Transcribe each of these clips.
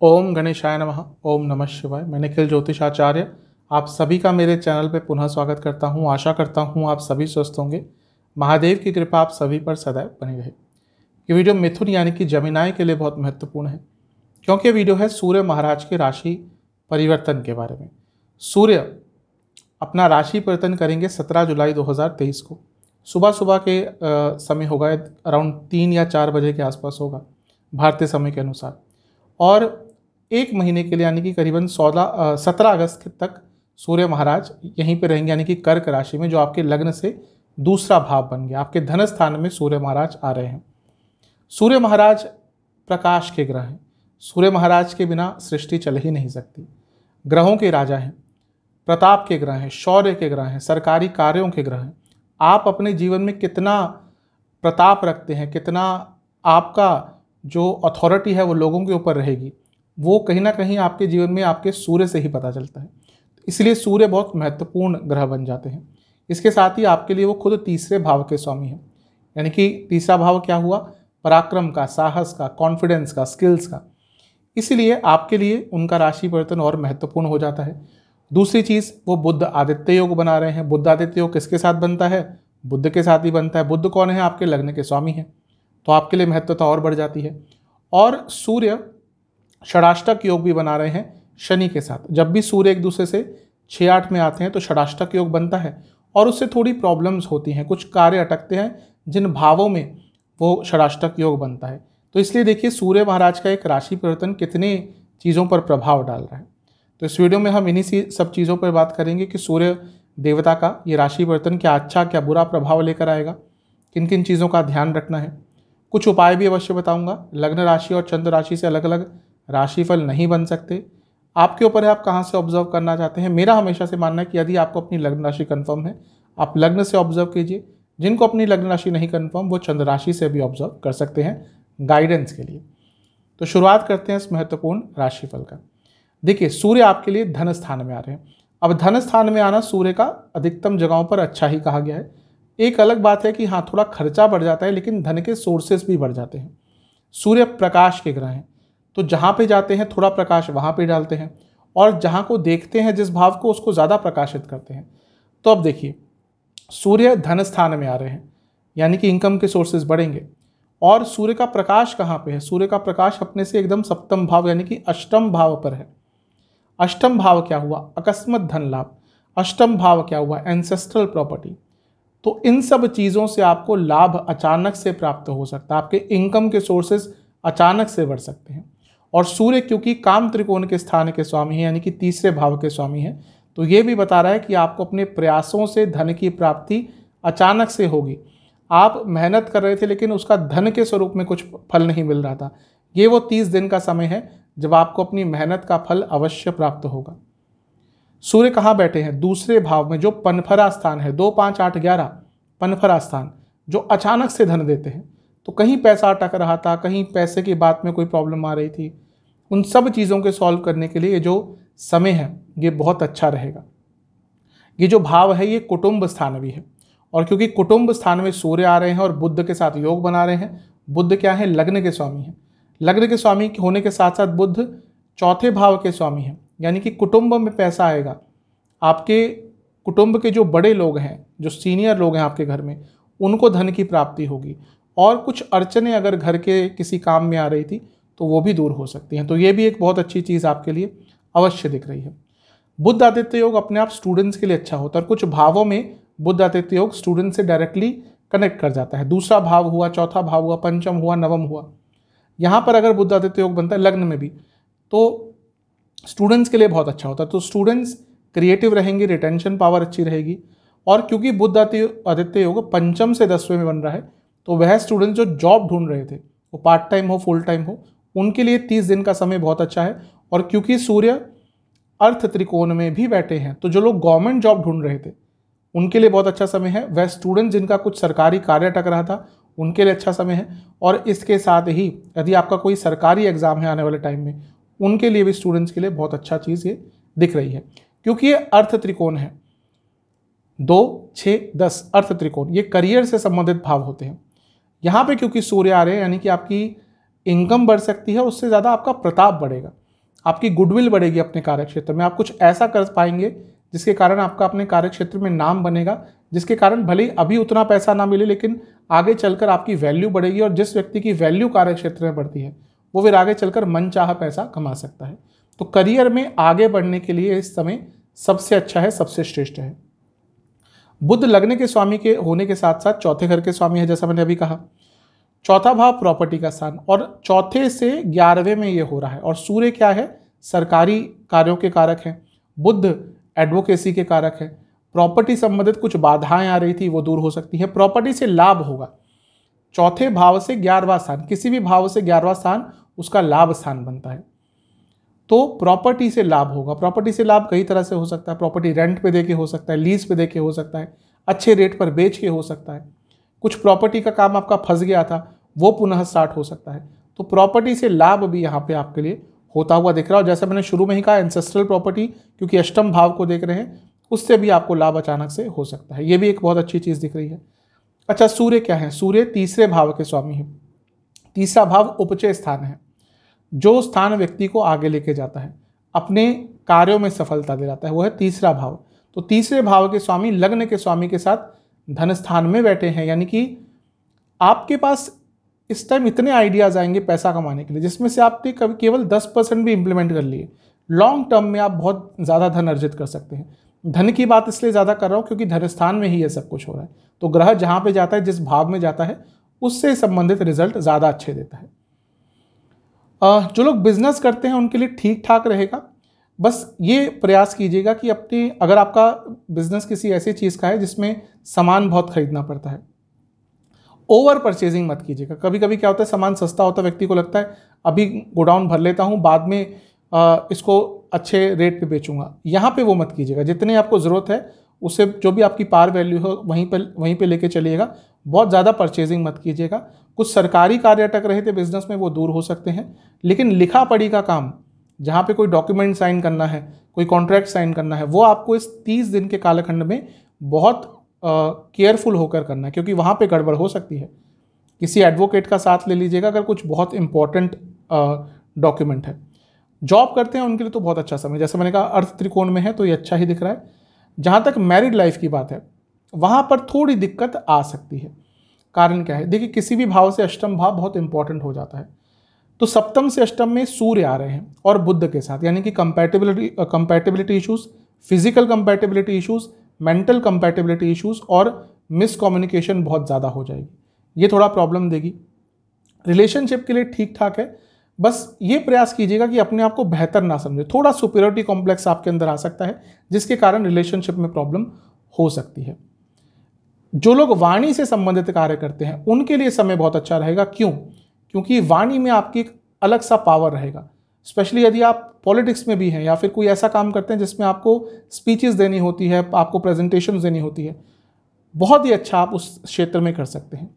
ओम गणेशाय नमः। ओम नमः शिवाय। मैं निखिल ज्योतिषाचार्य आप सभी का मेरे चैनल पे पुनः स्वागत करता हूँ। आशा करता हूँ आप सभी स्वस्थ होंगे। महादेव की कृपा आप सभी पर सदैव बनी रहे। ये वीडियो मिथुन यानी कि जमिनाय के लिए बहुत महत्वपूर्ण है, क्योंकि ये वीडियो है सूर्य महाराज के राशि परिवर्तन के बारे में। सूर्य अपना राशि परिवर्तन करेंगे 17 जुलाई 2023 को। सुबह सुबह के समय होगा, अराउंड 3 या 4 बजे के आसपास होगा भारतीय समय के अनुसार। और एक महीने के लिए यानी कि करीबन 17 अगस्त तक सूर्य महाराज यहीं पे रहेंगे, यानी कि कर्क राशि में, जो आपके लग्न से दूसरा भाव बन गया। आपके धन स्थान में सूर्य महाराज आ रहे हैं। सूर्य महाराज प्रकाश के ग्रह हैं। सूर्य महाराज के बिना सृष्टि चल ही नहीं सकती। ग्रहों के राजा हैं, प्रताप के ग्रह हैं, शौर्य के ग्रह हैं, सरकारी कार्यों के ग्रह हैं। आप अपने जीवन में कितना प्रताप रखते हैं, कितना आपका जो अथॉरिटी है वो लोगों के ऊपर रहेगी, वो कहीं ना कहीं आपके जीवन में आपके सूर्य से ही पता चलता है। इसलिए सूर्य बहुत महत्वपूर्ण ग्रह बन जाते हैं। इसके साथ ही आपके लिए वो खुद तीसरे भाव के स्वामी हैं, यानी कि तीसरा भाव क्या हुआ? पराक्रम का, साहस का, कॉन्फिडेंस का, स्किल्स का। इसलिए आपके लिए उनका राशि परिवर्तन और महत्वपूर्ण हो जाता है। दूसरी चीज़, वो बुध आदित्य योग बना रहे हैं। बुध आदित्य योग किसके साथ बनता है? बुध के साथ ही बनता है। बुध कौन है? आपके लग्न के स्वामी हैं, तो आपके लिए महत्वता और बढ़ जाती है। और सूर्य षडाष्टक योग भी बना रहे हैं शनि के साथ। जब भी सूर्य एक दूसरे से 6-8 में आते हैं तो षडाष्टक योग बनता है, और उससे थोड़ी प्रॉब्लम्स होती हैं, कुछ कार्य अटकते हैं जिन भावों में वो षडाष्टक योग बनता है। तो इसलिए देखिए सूर्य महाराज का एक राशि परिवर्तन कितने चीज़ों पर प्रभाव डाल रहा है। तो इस वीडियो में हम इन्हीं सब चीज़ों पर बात करेंगे कि सूर्य देवता का ये राशि परिवर्तन क्या अच्छा क्या बुरा प्रभाव लेकर आएगा, किन किन चीज़ों का ध्यान रखना है। कुछ उपाय भी अवश्य बताऊंगा। लग्न राशि और चंद्र राशि से अलग अलग राशिफल नहीं बन सकते। आपके ऊपर है आप कहाँ से ऑब्जर्व करना चाहते हैं। मेरा हमेशा से मानना है कि यदि आपको अपनी लग्न राशि कंफर्म है, आप लग्न से ऑब्जर्व कीजिए। जिनको अपनी लग्न राशि नहीं कंफर्म, वो चंद्र राशि से भी ऑब्जर्व कर सकते हैं गाइडेंस के लिए। तो शुरुआत करते हैं इस महत्वपूर्ण राशिफल का। देखिए सूर्य आपके लिए धन स्थान में आ रहे हैं। अब धन स्थान में आना सूर्य का अधिकतम जगहों पर अच्छा ही कहा गया है। एक अलग बात है कि हाँ, थोड़ा खर्चा बढ़ जाता है, लेकिन धन के सोर्सेस भी बढ़ जाते हैं। सूर्य प्रकाश के ग्रह हैं, तो जहाँ पे जाते हैं थोड़ा प्रकाश वहाँ पे डालते हैं, और जहाँ को देखते हैं जिस भाव को, उसको ज़्यादा प्रकाशित करते हैं। तो अब देखिए सूर्य धन स्थान में आ रहे हैं, यानी कि इनकम के सोर्सेज बढ़ेंगे। और सूर्य का प्रकाश कहाँ पे है? सूर्य का प्रकाश अपने से एकदम सप्तम भाव यानी कि अष्टम भाव पर है। अष्टम भाव क्या हुआ? अकस्मात धन लाभ। अष्टम भाव क्या हुआ? Ancestral property. तो इन सब चीज़ों से आपको लाभ अचानक से प्राप्त हो सकता है। आपके इनकम के सोर्सेज अचानक से बढ़ सकते हैं। और सूर्य क्योंकि काम त्रिकोण के स्थान के स्वामी हैं, यानी कि तीसरे भाव के स्वामी हैं, तो ये भी बता रहा है कि आपको अपने प्रयासों से धन की प्राप्ति अचानक से होगी। आप मेहनत कर रहे थे लेकिन उसका धन के स्वरूप में कुछ फल नहीं मिल रहा था। ये वो 30 दिन का समय है जब आपको अपनी मेहनत का फल अवश्य प्राप्त होगा। सूर्य कहाँ बैठे हैं? दूसरे भाव में, जो पनफरा स्थान है, 2, 5, 8, 11 पनफरा स्थान, जो अचानक से धन देते हैं। तो कहीं पैसा अटक रहा था, कहीं पैसे की बात में कोई प्रॉब्लम आ रही थी, उन सब चीज़ों के सॉल्व करने के लिए ये जो समय है ये बहुत अच्छा रहेगा। ये जो भाव है ये कुटुंब स्थान भी है, और क्योंकि कुटुंब स्थान में सूर्य आ रहे हैं और बुध के साथ योग बना रहे हैं। बुध क्या है? लग्न के स्वामी हैं। लग्न के स्वामी होने के साथ साथ बुध चौथे भाव के स्वामी हैं, यानी कि कुटुंब में पैसा आएगा। आपके कुटुंब के जो बड़े लोग हैं, जो सीनियर लोग हैं आपके घर में, उनको धन की प्राप्ति होगी। और कुछ अड़चने अगर घर के किसी काम में आ रही थी तो वो भी दूर हो सकती हैं। तो ये भी एक बहुत अच्छी चीज़ आपके लिए अवश्य दिख रही है। बुध आदित्य योग अपने आप स्टूडेंट्स के लिए अच्छा होता है, और कुछ भावों में बुध आदित्य योग स्टूडेंट से डायरेक्टली कनेक्ट कर जाता है। दूसरा भाव हुआ, चौथा भाव हुआ, पंचम हुआ, नवम हुआ। यहाँ पर अगर बुध आदित्य योग बनता है लग्न में भी, तो स्टूडेंट्स के लिए बहुत अच्छा होता है। तो स्टूडेंट्स क्रिएटिव रहेंगे, रिटेंशन पावर अच्छी रहेगी। और क्योंकि बुध आदित्य योग पंचम से 10वें में बन रहा है, तो वह स्टूडेंट जो जॉब ढूंढ रहे थे, वो पार्ट टाइम हो, फुल टाइम हो, उनके लिए 30 दिन का समय बहुत अच्छा है। और क्योंकि सूर्य अर्थ त्रिकोण में भी बैठे हैं, तो जो लोग गवर्नमेंट जॉब ढूंढ रहे थे उनके लिए बहुत अच्छा समय है। वह स्टूडेंट जिनका कुछ सरकारी कार्य अटक रहा था उनके लिए अच्छा समय है। और इसके साथ ही यदि आपका कोई सरकारी एग्जाम है आने वाले टाइम में, उनके लिए भी स्टूडेंट्स के लिए बहुत अच्छा चीज़ ये दिख रही है, क्योंकि ये अर्थ त्रिकोण है। 2, 6, 10 अर्थ त्रिकोण, ये करियर से संबंधित भाव होते हैं। यहाँ पे क्योंकि सूर्य आ रहे हैं, यानी कि आपकी इनकम बढ़ सकती है, उससे ज़्यादा आपका प्रताप बढ़ेगा। आपकी गुडविल बढ़ेगी अपने कार्य क्षेत्र में, आप कुछ ऐसा कर पाएंगे जिसके कारण आपका अपने कार्य क्षेत्र में नाम बनेगा, जिसके कारण भले ही अभी उतना पैसा ना मिले लेकिन आगे चलकर आपकी वैल्यू बढ़ेगी, और जिस व्यक्ति की वैल्यू कार्य क्षेत्र में बढ़ती है वो फिर आगे चलकर मनचाहा पैसा कमा सकता है। तो करियर में आगे बढ़ने के लिए इस समय सबसे अच्छा है, सबसे श्रेष्ठ है। बुध लग्न के स्वामी के होने के साथ साथ चौथे घर के स्वामी है, जैसा मैंने अभी कहा। चौथा भाव प्रॉपर्टी का स्थान, और चौथे से 11वें में ये हो रहा है। और सूर्य क्या है? सरकारी कार्यों के कारक है। बुध एडवोकेसी के कारक है। प्रॉपर्टी संबंधित कुछ बाधाएं आ रही थी, वो दूर हो सकती है। प्रॉपर्टी से लाभ होगा। चौथे भाव से 11वां स्थान, किसी भी भाव से 11वां स्थान उसका लाभ स्थान बनता है, तो प्रॉपर्टी से लाभ होगा। प्रॉपर्टी से लाभ कई तरह से हो सकता है। प्रॉपर्टी रेंट पे देके हो सकता है, लीज पे देके हो सकता है, अच्छे रेट पर बेच के हो सकता है। कुछ प्रॉपर्टी का काम आपका फंस गया था, वो पुनः स्टार्ट हो सकता है। तो प्रॉपर्टी से लाभ भी यहाँ पे आपके लिए होता हुआ दिख रहा है। और जैसे मैंने शुरू में ही कहा, एंसेस्ट्रल प्रॉपर्टी, क्योंकि अष्टम भाव को देख रहे हैं, उससे भी आपको लाभ अचानक से हो सकता है। ये भी एक बहुत अच्छी चीज़ दिख रही है। अच्छा, सूर्य क्या है? सूर्य तीसरे भाव के स्वामी है। तीसरा भाव उपचय स्थान है, जो स्थान व्यक्ति को आगे लेके जाता है, अपने कार्यों में सफलता दिलाता है, वो है तीसरा भाव। तो तीसरे भाव के स्वामी लग्न के स्वामी के साथ धन स्थान में बैठे हैं, यानी कि आपके पास इस टाइम इतने आइडियाज आएंगे पैसा कमाने के लिए, जिसमें से आपने केवल 10% भी इंप्लीमेंट कर लिए। लॉन्ग टर्म में आप बहुत ज़्यादा धन अर्जित कर सकते हैं। धन की बात इसलिए ज़्यादा कर रहा हूँ क्योंकि धन स्थान में ही ये सब कुछ हो रहा है। तो ग्रह जहाँ पे जाता है, जिस भाव में जाता है, उससे संबंधित रिजल्ट ज़्यादा अच्छे देता है। जो लोग बिजनेस करते हैं उनके लिए ठीक ठाक रहेगा। बस ये प्रयास कीजिएगा कि अपनी, अगर आपका बिजनेस किसी ऐसी चीज़ का है जिसमें सामान बहुत खरीदना पड़ता है, ओवर परचेजिंग मत कीजिएगा। कभी कभी क्या होता है, सामान सस्ता होता है, व्यक्ति को लगता है अभी गोडाउन भर लेता हूँ, बाद में इसको अच्छे रेट पे बेचूंगा। यहाँ पे वो मत कीजिएगा। जितने आपको ज़रूरत है उससे जो भी आपकी पार वैल्यू हो वहीं पे लेके चलिएगा। बहुत ज़्यादा परचेजिंग मत कीजिएगा। कुछ सरकारी कार्य अटक रहे थे बिजनेस में, वो दूर हो सकते हैं, लेकिन लिखा पढ़ी का काम, जहाँ पे कोई डॉक्यूमेंट साइन करना है, कोई कॉन्ट्रैक्ट साइन करना है, वो आपको इस 30 दिन के कालखंड में बहुत केयरफुल होकर करना है, क्योंकि वहाँ पे गड़बड़ हो सकती है। किसी एडवोकेट का साथ ले लीजिएगा अगर कुछ बहुत इंपॉर्टेंट डॉक्यूमेंट है। जॉब करते हैं उनके लिए तो बहुत अच्छा समय, जैसे मैंने कहा अर्थ त्रिकोण में है तो ये अच्छा ही दिख रहा है। जहाँ तक मैरिड लाइफ की बात है, वहाँ पर थोड़ी दिक्कत आ सकती है। कारण क्या है? देखिए, किसी भी भाव से अष्टम भाव बहुत इंपॉर्टेंट हो जाता है। तो सप्तम से अष्टम में सूर्य आ रहे हैं और बुध के साथ, यानी कि compatibility issues, physical compatibility issues, mental compatibility issues और मिसकम्युनिकेशन बहुत ज़्यादा हो जाएगी। ये थोड़ा प्रॉब्लम देगी। रिलेशनशिप के लिए ठीक ठाक है। बस ये प्रयास कीजिएगा कि अपने आप को बेहतर ना समझे। थोड़ा सुपीरियरिटी कॉम्प्लेक्स आपके अंदर आ सकता है, जिसके कारण रिलेशनशिप में प्रॉब्लम हो सकती है। जो लोग वाणी से संबंधित कार्य करते हैं उनके लिए समय बहुत अच्छा रहेगा। क्यों? क्योंकि वाणी में आपकी एक अलग सा पावर रहेगा। स्पेशली यदि आप पॉलिटिक्स में भी हैं या फिर कोई ऐसा काम करते हैं जिसमें आपको स्पीचेस देनी होती है, आपको प्रेजेंटेशंस देनी होती है, बहुत ही अच्छा आप उस क्षेत्र में कर सकते हैं।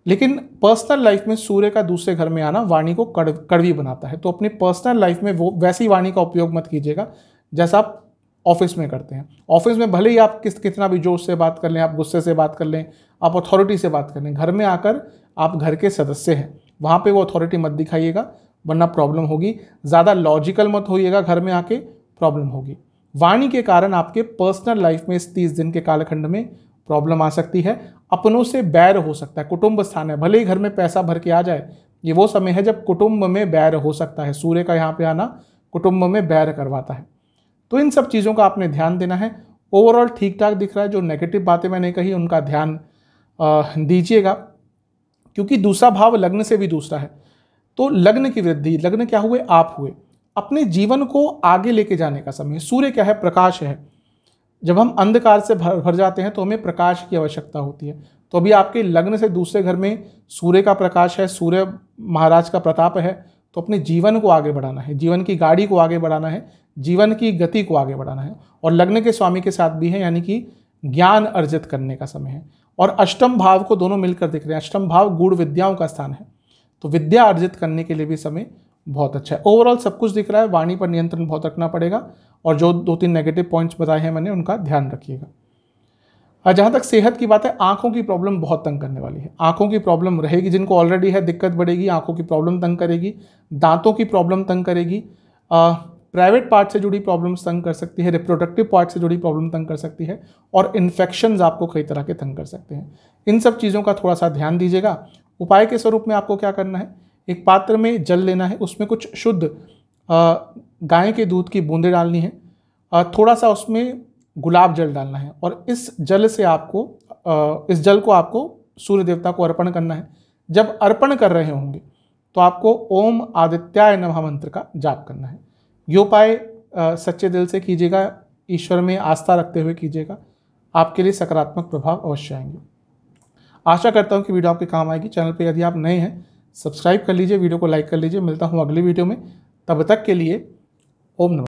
लेकिन पर्सनल लाइफ में सूर्य का दूसरे घर में आना वाणी को कड़वी बनाता है। तो अपनी पर्सनल लाइफ में वो वैसी वाणी का उपयोग मत कीजिएगा जैसा आप ऑफिस में करते हैं। ऑफिस में भले ही आप कितना भी जोश से बात कर लें, आप गुस्से से बात कर लें, आप अथॉरिटी से बात कर लें, घर में आकर आप घर के सदस्य हैं, वहाँ पे वो अथॉरिटी मत दिखाइएगा, वरना प्रॉब्लम होगी। ज़्यादा लॉजिकल मत होइएगा, घर में आके प्रॉब्लम होगी। वाणी के कारण आपके पर्सनल लाइफ में इस 30 दिन के कालखंड में प्रॉब्लम आ सकती है। अपनों से बैर हो सकता है। कुटुंब स्थान है, भले ही घर में पैसा भर के आ जाए, ये वो समय है जब कुटुंब में बैर हो सकता है। सूर्य का यहाँ पे आना कुटुंब में बैर करवाता है। तो इन सब चीज़ों का आपने ध्यान देना है। ओवरऑल ठीक ठाक दिख रहा है। जो नेगेटिव बातें मैंने कही उनका ध्यान दीजिएगा, क्योंकि दूसरा भाव लग्न से भी दूसरा है। तो लग्न की वृद्धि, लग्न क्या हुए? आप हुए। अपने जीवन को आगे लेके जाने का समय। सूर्य क्या है? प्रकाश है। जब हम अंधकार से भर जाते हैं तो हमें प्रकाश की आवश्यकता होती है। तो अभी आपके लग्न से दूसरे घर में सूर्य का प्रकाश है, सूर्य महाराज का प्रताप है। तो अपने जीवन को आगे बढ़ाना है, जीवन की गाड़ी को आगे बढ़ाना है, जीवन की गति को आगे बढ़ाना है। और लग्न के स्वामी के साथ भी है, यानी कि ज्ञान अर्जित करने का समय है। और अष्टम भाव को दोनों मिलकर दिख रहे हैं। अष्टम भाव गूढ़ विद्याओं का स्थान है, तो विद्या अर्जित करने के लिए भी समय बहुत अच्छा है। ओवरऑल सब कुछ दिख रहा है। वाणी पर नियंत्रण बहुत रखना पड़ेगा, और जो 2-3 नेगेटिव पॉइंट्स बताए हैं मैंने, उनका ध्यान रखिएगा। जहाँ तक सेहत की बात है, आंखों की प्रॉब्लम बहुत तंग करने वाली है। आंखों की प्रॉब्लम रहेगी, जिनको ऑलरेडी है दिक्कत बढ़ेगी, आंखों की प्रॉब्लम तंग करेगी, दांतों की प्रॉब्लम तंग करेगी, प्राइवेट पार्ट से जुड़ी प्रॉब्लम्स तंग कर सकती है, रिप्रोडक्टिव पार्ट से जुड़ी प्रॉब्लम तंग कर सकती है, और इन्फेक्शंस आपको कई तरह के तंग कर सकते हैं। इन सब चीज़ों का थोड़ा सा ध्यान दीजिएगा। उपाय के स्वरूप में आपको क्या करना है, एक पात्र में जल लेना है, उसमें कुछ शुद्ध गाय के दूध की बूंदें डालनी है, थोड़ा सा उसमें गुलाब जल डालना है, और इस जल को आपको सूर्य देवता को अर्पण करना है। जब अर्पण कर रहे होंगे तो आपको ओम आदित्याय नमः मंत्र का जाप करना है। ये उपाय सच्चे दिल से कीजिएगा, ईश्वर में आस्था रखते हुए कीजिएगा, आपके लिए सकारात्मक प्रभाव अवश्य आएंगे। आशा करता हूँ कि वीडियो आपके काम आएगी। चैनल पे यदि आप नए हैं सब्सक्राइब कर लीजिए, वीडियो को लाइक कर लीजिए। मिलता हूँ अगली वीडियो में, तब तक के लिए ओम नमः।